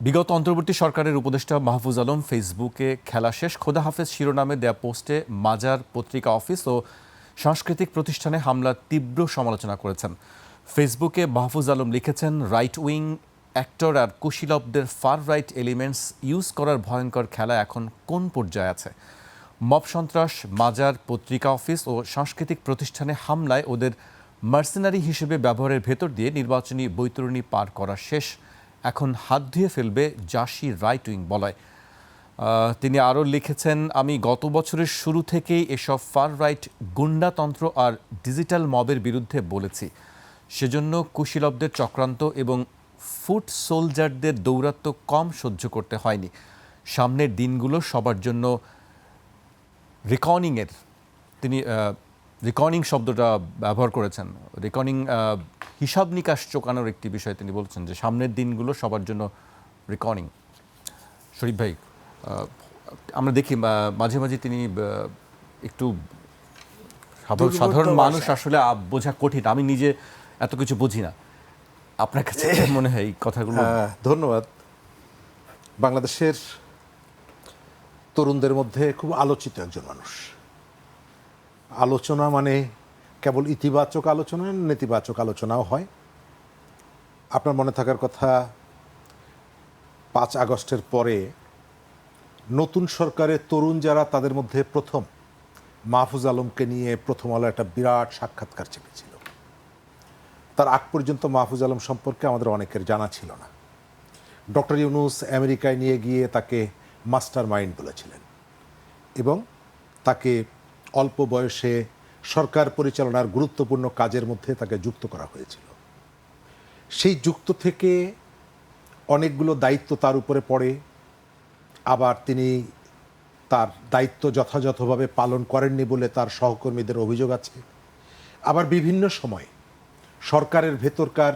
বিগত অন্তর্বর্তী সরকারের উপদেষ্টা মাহফুজ আলম ফেসবুকে খেলা শেষ খোদা হাফেজ শিরোনামে দেয়া পোস্টে মাজার পত্রিকা অফিস ও সাংস্কৃতিক প্রতিষ্ঠানে হামলার তীব্র সমালোচনা করেছেন। ফেসবুকে মাহফুজ আলম লিখেছেন, রাইট উইং অ্যাক্টর আর কুশীলবদের ফার রাইট এলিমেন্টস ইউজ করার ভয়ঙ্কর খেলা এখন কোন পর্যায়ে আছে। মব সন্ত্রাস, মাজার পত্রিকা অফিস ও সাংস্কৃতিক প্রতিষ্ঠানে হামলায় ওদের মার্সেনারি হিসেবে ব্যবহারের ভেতর দিয়ে নির্বাচনী বৈতরণী পার করা শেষ, এখন হাত ধুয়ে ফেলবে জাসি রাইট উইং বলয়। তিনি আরও লিখেছেন, আমি গত বছরের শুরু থেকেই এসব ফার রাইট গুন্ডাতন্ত্র আর ডিজিটাল মবের বিরুদ্ধে বলেছি। সেজন্য কুশীলবদের চক্রান্ত এবং ফুট সোলজারদের দৌরাত্ম্য কম সহ্য করতে হয়নি। সামনের দিনগুলো সবার জন্য রিকনিংয়ের, তিনি রিকনিং শব্দটা ব্যবহার করেছেন, রিকনিং হিসাব নিকাশ চোকানোর একটি বিষয় তিনি বলছেন যে সামনের দিনগুলো সবার জন্য রিকনিং। শরীফ ভাই, আমরা দেখি মাঝে মাঝে তিনি একটু সাধারণ মানুষ আসলে বোঝা কঠিন, আমি নিজে এত কিছু বুঝি না, আপনার কাছে মনে হয় এই কথাগুলো? ধন্যবাদ। বাংলাদেশের তরুণদের মধ্যে খুব আলোচিত একজন মানুষ। আলোচনা মানে কেবল ইতিবাচক আলোচনা, নেতিবাচক আলোচনাও হয়। আপনার মনে থাকার কথা, 5 আগস্টের পরে নতুন সরকারের তরুণ যারা, তাদের মধ্যে প্রথম মাহফুজ আলমকে নিয়ে প্রথম আলো একটা বিরাট সাক্ষাৎকার চেপেছিল। তার আগ পর্যন্ত মাহফুজ আলম সম্পর্কে আমাদের অনেকের জানা ছিল না। ডক্টর ইউনূস আমেরিকায় নিয়ে গিয়ে তাকে মাস্টার মাইন্ড বলেছিলেন এবং তাকে অল্প বয়সে সরকার পরিচালনার গুরুত্বপূর্ণ কাজের মধ্যে তাকে যুক্ত করা হয়েছিল। সেই যুক্ত থেকে অনেকগুলো দায়িত্ব তার উপরে পড়ে, আবার তিনি তার দায়িত্ব যথাযথভাবে পালন করেননি বলে তার সহকর্মীদের অভিযোগ আছে। আবার বিভিন্ন সময় সরকারের ভেতরকার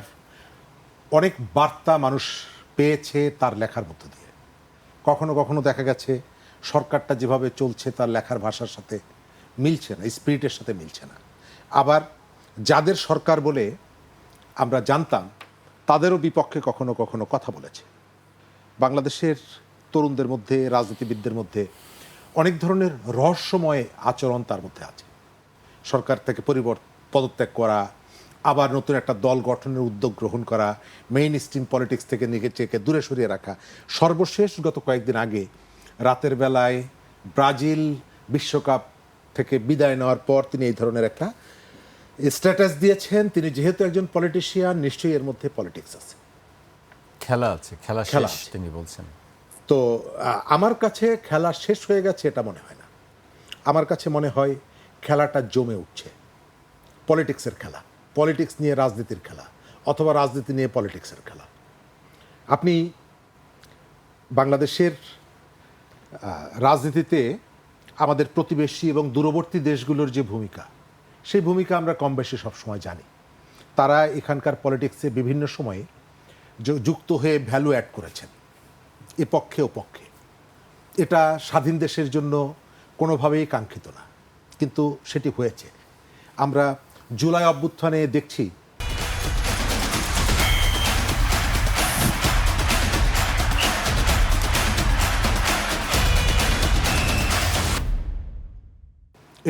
অনেক বার্তা মানুষ পেয়েছে তার লেখার মধ্য দিয়ে। কখনো কখনো দেখা গেছে সরকারটা যেভাবে চলছে তার লেখার ভাষার সাথে মিলছে না, স্পিরিটের সাথে মিলছে না। আবার যাদের সরকার বলে আমরা জানতাম, তাদেরও বিপক্ষে কখনো কখনো কথা বলেছে। বাংলাদেশের তরুণদের মধ্যে, রাজনীতিবিদদের মধ্যে অনেক ধরনের রহস্যময় আচরণ তার মধ্যে আছে। সরকার থেকে পদত্যাগ করা, আবার নতুন একটা দল গঠনের উদ্যোগ গ্রহণ করা, মেইন স্ট্রিম পলিটিক্স থেকে নিজেকে দূরে সরিয়ে রাখা। সর্বশেষ গত কয়েকদিন আগে রাতের বেলায় ব্রাজিল বিশ্বকাপ থেকে বিদায় নেওয়ার পর তিনি এই ধরনের একটা স্ট্যাটাস দিয়েছেন। তিনি যেহেতু একজন পলিটিশিয়ান, নিশ্চয়ই এর মধ্যে পলিটিক্স আছে, খেলা আছে, খেলা শেষ তিনি বলছেন। তো আমার কাছে খেলা শেষ হয়ে গেছে এটা মনে হয় না। আমার কাছে মনে হয় খেলাটা জমে উঠছে। পলিটিক্সের খেলা, পলিটিক্স নিয়ে রাজনীতির খেলা, অথবা রাজনীতি নিয়ে পলিটিক্সের খেলা। আপনি বাংলাদেশের রাজনীতিতে আমাদের প্রতিবেশী এবং দূরবর্তী দেশগুলোর যে ভূমিকা, সেই ভূমিকা আমরা কম বেশি সবসময় জানি। তারা এখানকার পলিটিক্সে বিভিন্ন সময়ে যুক্ত হয়ে ভ্যালু অ্যাড করেছেন, এ পক্ষে ও পক্ষে। এটা স্বাধীন দেশের জন্য কোনোভাবেই কাঙ্ক্ষিত না, কিন্তু সেটি হয়েছে। আমরা জুলাই অভ্যুত্থানে দেখছি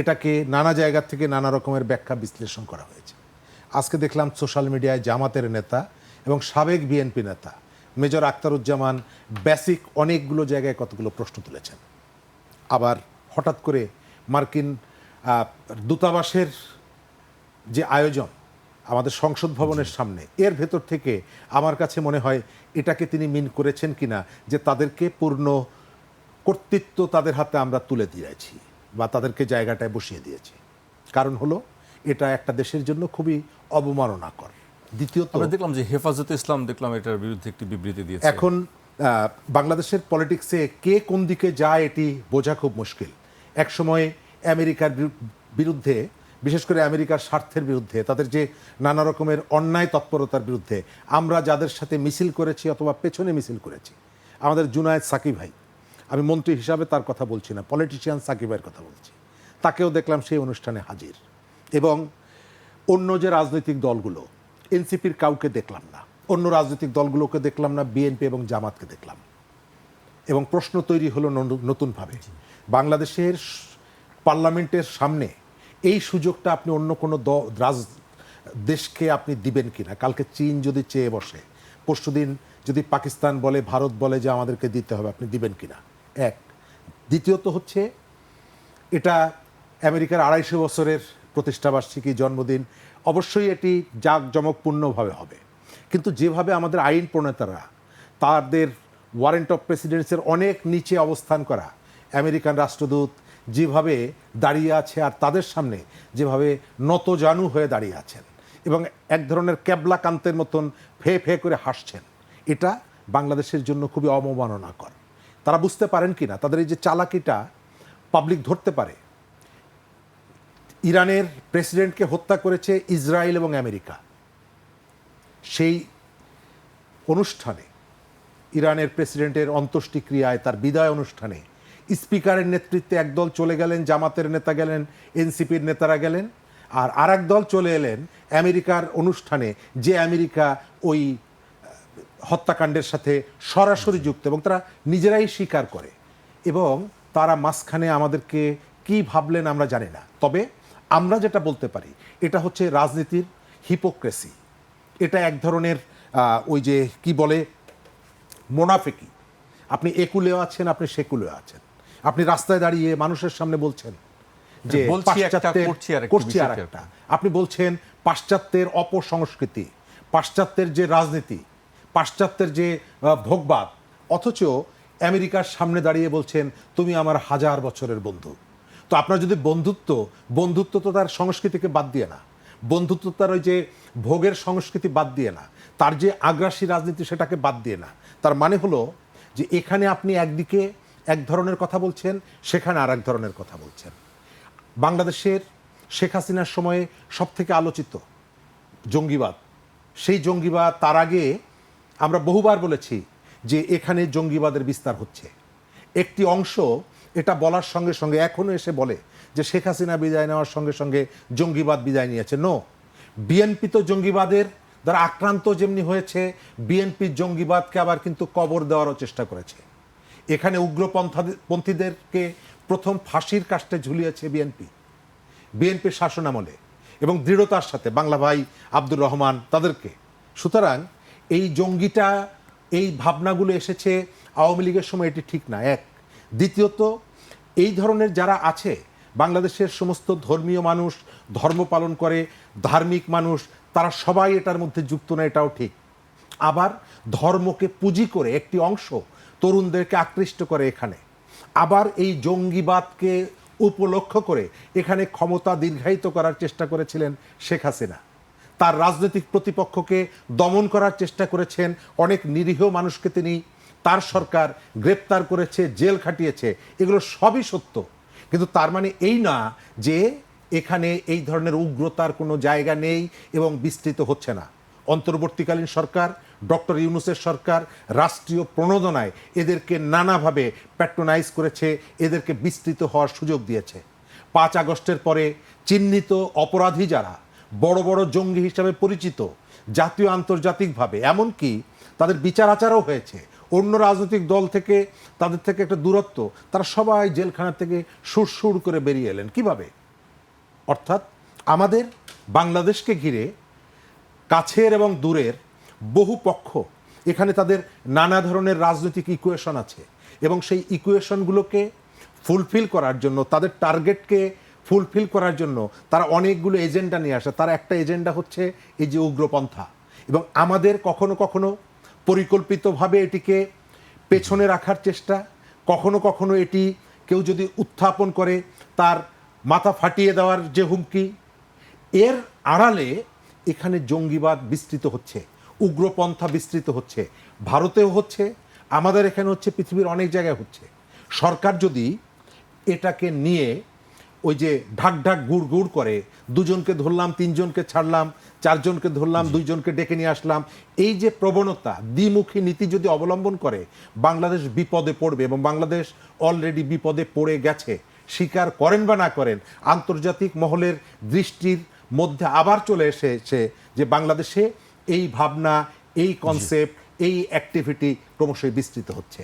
এটাকে নানা জায়গা থেকে নানা রকমের ব্যাখ্যা বিশ্লেষণ করা হয়েছে। আজকে দেখলাম সোশ্যাল মিডিয়ায় জামাতের নেতা এবং সাবেক বিএনপি নেতা মেজর আখতারুজ্জামান বেসিক অনেকগুলো জায়গায় কতগুলো প্রশ্ন তুলেছেন। আবার হঠাৎ করে মার্কিন দূতাবাসের যে আয়োজন আমাদের সংসদ ভবনের সামনে, এর ভেতর থেকে আমার কাছে মনে হয় এটাকে তিনি মিন করেছেন কিনা যে তাদেরকে পূর্ণ কর্তৃত্ব তাদের হাতে আমরা তুলে দিয়েছি বা তাদেরকে জায়গাটায় বসিয়ে দিয়েছি। কারণ হলো এটা একটা দেশের জন্য খুবই অবমাননাকর। দ্বিতীয়ত আমরা দেখলাম যে হেফাজতে ইসলাম দেখলাম এটার বিরুদ্ধে একটি বিবৃতি দিয়েছে। এখন বাংলাদেশের পলিটিক্সে কে কোন দিকে যায় এটি বোঝা খুব মুশকিল। এক সময় আমেরিকার বিরুদ্ধে, বিশেষ করে আমেরিকার স্বার্থের বিরুদ্ধে, তাদের যে নানা রকমের অন্যায় তৎপরতার বিরুদ্ধে আমরা যাদের সাথে মিছিল করেছি অথবা পেছনে মিছিল করেছি, আমাদের জুনায়েদ সাকিব ভাই, আমি মন্ত্রী হিসাবে তার কথা বলছি না, পলিটিশিয়ান সাকিব ভাইয়ের কথা বলছি, তাকেও দেখলাম সেই অনুষ্ঠানে হাজির। এবং অন্য যে রাজনৈতিক দলগুলো, এনসিপির কাউকে দেখলাম না। অন্য রাজনৈতিক দলগুলোকে দেখলাম না, বিএনপি এবং জামাতকে দেখলাম। এবং প্রশ্ন তৈরি হলো নতুনভাবে, বাংলাদেশের পার্লামেন্টের সামনে এই সুযোগটা আপনি অন্য কোনো দেশকে আপনি দিবেন কিনা? কালকে চীন যদি চেয়ে বসে, পরশুদিন যদি পাকিস্তান বলে, ভারত বলে যে আমাদেরকে দিতে হবে, আপনি দিবেন কিনা? এক। দ্বিতীয়ত হচ্ছে, এটা আমেরিকার 250 বছরের প্রতিষ্ঠাবার্ষিকী, জন্মদিন, অবশ্যই এটি জাঁকজমকপূর্ণভাবে হবে। কিন্তু যেভাবে আমাদের আইন প্রণেতারা তাদের ওয়ারেন্ট অফ প্রেসিডেন্সের অনেক নিচে অবস্থান করা আমেরিকান রাষ্ট্রদূত যেভাবে দাঁড়িয়ে আছে, আর তাদের সামনে যেভাবে নতজানু হয়ে দাঁড়িয়ে আছেন এবং এক ধরনের ক্যাবলা কান্তের মতন ফে ফে করে হাসছেন, এটা বাংলাদেশের জন্য খুবই অবমাননাকর। তারা বুঝতে পারেন কি না তাদের এই যে চালাকিটা পাবলিক ধরতে পারে? ইরানের প্রেসিডেন্টকে হত্যা করেছে ইসরায়েল এবং আমেরিকা। সেই অনুষ্ঠানে, ইরানের প্রেসিডেন্টের অন্ত্যেষ্টিক্রিয়ায়, তার বিদায় অনুষ্ঠানে স্পিকারের নেতৃত্বে একদল চলে গেলেন, জামাতের নেতা গেলেন, এনসিপির নেতারা গেলেন, আর আরেক দল চলে এলেন আমেরিকার অনুষ্ঠানে, যে আমেরিকা ওই হত্যাকাণ্ডের সাথে সরাসরি যুক্ত, এবং তারা নিজেরাই স্বীকার করে। এবং তারা মাঝখানে আমাদেরকে কি ভাবলেন আমরা জানি না। তবে আমরা যেটা বলতে পারি, এটা হচ্ছে রাজনীতির হিপোক্রেসি। এটা এক ধরনের ওই যে কি বলে, মোনাফেকি। আপনি একুলেও আছেন, আপনি সেকুলেও আছেন। আপনি রাস্তায় দাঁড়িয়ে মানুষের সামনে বলছেন যে করছি আর একটা, আপনি বলছেন পাশ্চাত্যের অপসংস্কৃতি, পাশ্চাত্যের যে রাজনীতি, পাশ্চাত্যের যে ভোগবাদ, অথচ আমেরিকার সামনে দাঁড়িয়ে বলছেন তুমি আমার 1000 বছরের বন্ধু। তো আপনার যদি বন্ধুত্ব তো তার সংস্কৃতিকে বাদ দিয়ে না, বন্ধুত্ব তার ওই যে ভোগের সংস্কৃতি বাদ দিয়ে না, তার যে আগ্রাসী রাজনীতি সেটাকে বাদ দিয়ে না। তার মানে হলো যে এখানে আপনি একদিকে এক ধরনের কথা বলছেন, সেখানে আর এক ধরনের কথা বলছেন। বাংলাদেশের শেখ হাসিনার সময়ে সবথেকে আলোচিত জঙ্গিবাদ, সেই জঙ্গিবাদ, তার আগে আমরা বহুবার বলেছি যে এখানে জঙ্গিবাদের বিস্তার হচ্ছে। একটি অংশ এটা বলার সঙ্গে সঙ্গে এখনও এসে বলে যে শেখ হাসিনা বিদায় নেওয়ার সঙ্গে সঙ্গে জঙ্গিবাদ বিদায় নিয়েছে। নো, বিএনপি তো জঙ্গিবাদের দ্বারা আক্রান্ত যেমনি হয়েছে, বিএনপির জঙ্গিবাদকে আবার কিন্তু কবর দেওয়ারও চেষ্টা করেছে। এখানে উগ্রপন্থীদেরকে প্রথম ফাঁসির কাস্টে ঝুলিয়েছে বিএনপির শাসনামলে, এবং দৃঢ়তার সাথে বাংলা ভাই আব্দুর রহমান তাদেরকে। সুতরাং এই জঙ্গিটা, এই ভাবনাগুলো এসেছে আওয়ামী লীগের সময়, এটি ঠিক না। এক। দ্বিতীয়ত, এই ধরনের যারা আছে, বাংলাদেশের সমস্ত ধর্মীয় মানুষ, ধর্ম পালন করে, ধার্মিক মানুষ, তারা সবাই এটার মধ্যে যুক্ত না, এটাও ঠিক। আবার ধর্মকে পুঁজি করে একটি অংশ তরুণদেরকে আকৃষ্ট করে এখানে। আবার এই জঙ্গিবাদকে উপলক্ষ করে এখানে ক্ষমতা দীর্ঘায়িত করার চেষ্টা করেছিলেন শেখ হাসিনা। তার রাজনৈতিক প্রতিপক্ষকে দমন করার চেষ্টা করেছেন, অনেক নিরীহ মানুষকে তিনি, তার সরকার গ্রেপ্তার করেছে, জেল খাটিয়েছে। এগুলো সবই সত্য, কিন্তু তার মানে এই না যে এখানে এই ধরনের উগ্রতার কোনো জায়গা নেই এবং বিস্তৃত হচ্ছে না। অন্তর্বর্তীকালীন সরকার, ডক্টর ইউনূসের সরকার রাষ্ট্রীয় প্রণোদনায় এদেরকে নানাভাবে প্যাট্রোনাইজ করেছে, এদেরকে বিস্তৃত হওয়ার সুযোগ দিয়েছে। 5 আগস্টের পরে চিহ্নিত অপরাধী যারা, বড় বড় জঙ্গি হিসাবে পরিচিত, জাতীয় আন্তর্জাতিকভাবে, এমনকি তাদের বিচার আচারও হয়েছে, অন্য রাজনৈতিক দল থেকে তাদের থেকে একটা দূরত্ব, তারা সবাই জেলখানা থেকে সুরসুর করে বেরিয়ে এলেন। কিভাবে? অর্থাৎ আমাদের বাংলাদেশকে ঘিরে কাছের এবং দূরের বহু পক্ষ, এখানে তাদের নানা ধরনের রাজনৈতিক ইকুয়েশন আছে, এবং সেই ইকুয়েশনগুলোকে ফুলফিল করার জন্য, তাদের টার্গেটকে ফুলফিল করার জন্য তারা অনেকগুলো এজেন্ডা নিয়ে আসে। তার একটা এজেন্ডা হচ্ছে এই যে উগ্রপন্থা, এবং আমাদের কখনো কখনো পরিকল্পিতভাবে এটিকে পেছনে রাখার চেষ্টা, কখনো কখনো এটি কেউ যদি উত্থাপন করে তার মাথা ফাটিয়ে দেওয়ার যে হুমকি। এর আড়ালে এখানে জঙ্গিবাদ বিস্তৃত হচ্ছে, উগ্রপন্থা বিস্তৃত হচ্ছে, ভারতেও হচ্ছে, আমাদের এখানে হচ্ছে, পৃথিবীর অনেক জায়গায় হচ্ছে। সরকার যদি এটাকে নিয়ে ওই যে ঢাক ঢাক গুড় গুড় করে, 2 জনকে ধরলাম, 3 জনকে ছাড়লাম, 4 জনকে ধরলাম, 2 জনকে ডেকে নিয়ে আসলাম, এই যে প্রবণতা, দ্বিমুখী নীতি যদি অবলম্বন করে, বাংলাদেশ বিপদে পড়বে, এবং বাংলাদেশ অলরেডি বিপদে পড়ে গেছে। স্বীকার করেন বা না করেন, আন্তর্জাতিক মহলের দৃষ্টির মধ্যে আবার চলে এসেছে যে বাংলাদেশে এই ভাবনা, এই কনসেপ্ট এই অ্যাক্টিভিটি ক্রমশই বিস্তৃত হচ্ছে।